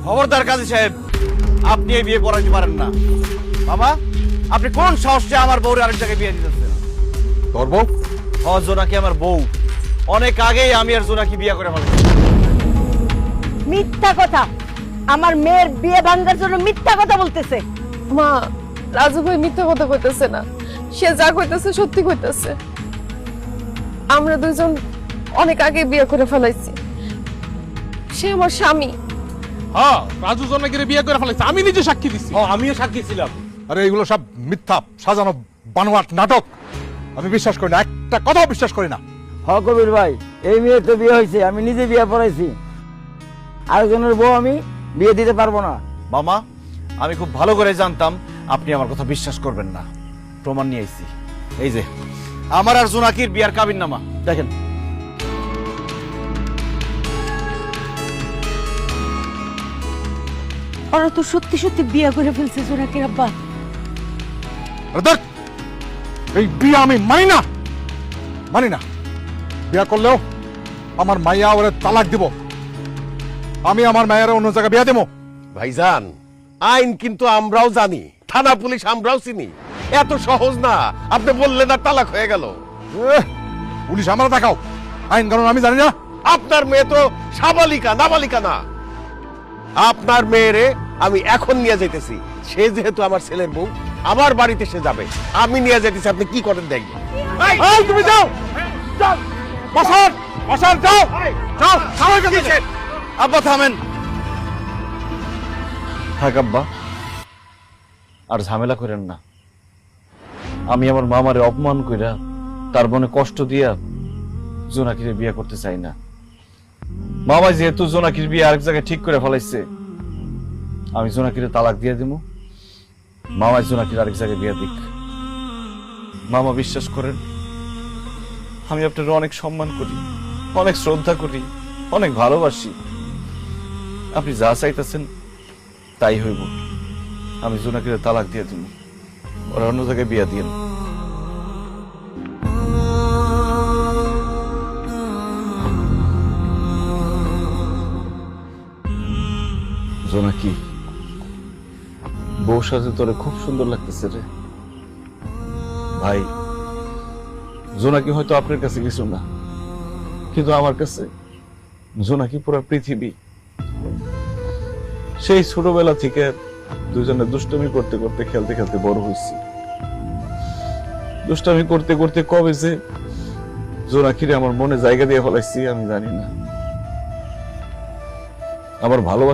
খবরদার কাজী সাহেব, আপনি এই বিয়ে করাইতে পারেন না। বাবা, আপনি কোন সাহসে আমার বউরে আরেক জায়গায় বিয়ে দিতেছেন? তোর বউ? জোনাকি আমার বউ। অনেক আগেই আমি আর জোনাকি বিয়ে করে ফেলেছি। মিথ্যা কথা, আমার মেয়ের বিয়ে ভাঙার জন্য মিথ্যা কথা বলতেছে। মা, রাজু ভাই মিথ্যা কথা কইতেছে না, সে যা কইতেছে সত্যি কইতেছে। আমরা দুইজন অনেক আগে বিয়ে করে ফেলাইছি, সে আমার স্বামী। হ্যাঁ, রাজু জোনাকিরে বিয়ে করে ফেলেছে, আমি নিজে সাক্ষী দিচ্ছি। আমিও সাক্ষী ছিলাম। আরে এগুলো সব মিথ্যা সাজানো বানোয়াট নাটক। আমি বিশ্বাস করি না, একটা কথাও বিশ্বাস করি না। হ কবির ভাই, এই মেয়ের তো বিয়ে হয়েছে, আমি নিজে বিয়ে পড়াইছি। আরেকজনের বউ আমি বিয়ে দিতে পারবো না। মামা, আমি খুব ভালো করে জানতাম আপনি আমার কথা বিশ্বাস করবেন না। প্রমাণ নিয়ে আইছি, এই যে আমার আর জোনাকির বিয়ার কাবিননামা দেখেন। ওরা তো সত্যি সত্যি বিয়ে করে ফেলছে জোনাকির আব্বা। আরে দেখ, এই বিয়ে আমি মানি না, মানি না। বিয়ে করলেও আমার মাইয়া ওরে তালাক দিব। আমি আমার মায়ের অন্য জায়গায় বিয়ে দেবো। ভাইজান, আইন কিন্তু আমরাও জানি, থানা পুলিশ আমরাও চিনি। এত সহজ না, আপনি বললেন আর তালাক হয়ে গেল। পুলিশ আমরা দেখাও, আইন কানুন আমি জানি না। আপনার মেয়ে তো সাবালিকা, নাবালিকা না। আপনার মেয়েরে আমি এখন নিয়ে যেতেছি। সে যেহেতু আমার ছেলের বউ, আমার বাড়িতে সে যাবে, আমি নিয়ে যেতেছি। আপনি কি করেন দেখবেন। এই, তুমি যাও, যাও, বসান, বসান, যাও, যাও, যাও এখান থেকে। আব্বা থামেন। থাক আব্বা, আর ঝামেলা করেন না। আমি আমার মামারে অপমান কইরা তার মনে কষ্ট দিয়া জোনাকিরে বিয়ে করতে চাই না। মামা যেহেতু জোনাকির বিয়ে আরেক জায়গায় ঠিক করে ফেলাইছে, আমি জোনাকিরে তালাক দিয়ে দিব। মামা জোনাকির আরেক জায়গায় বিয়ে দিক। মামা বিশ্বাস করেন, আমি আপনার অনেক সম্মান করি, অনেক শ্রদ্ধা করি, অনেক ভালোবাসি। আপনি যা চাইতেছেন তাই হইব। আমি জোনাকিরে তালাক দিয়ে দিব, ওরা অন্য জায়গায় বিয়ে দিন। জোনাকি, বউ সাজে তোরে খুব সুন্দর লাগতেছে রে ভাই। জোনাকি হয়তো আপনার কাছে কিছু না, কিন্তু আমার কাছে জোনাকি পুরো পৃথিবী। সেই ছোটবেলা থেকে দুজনে দুষ্টমি করতে করতে, খেলতে খেলতে বড় হয়েছি। দুষ্টামি করতে করতে কবে যে জোনাকিরে আমার মনে জায়গা দিয়ে ফেলাইছি আমি জানি না। আমার ভালোবাসা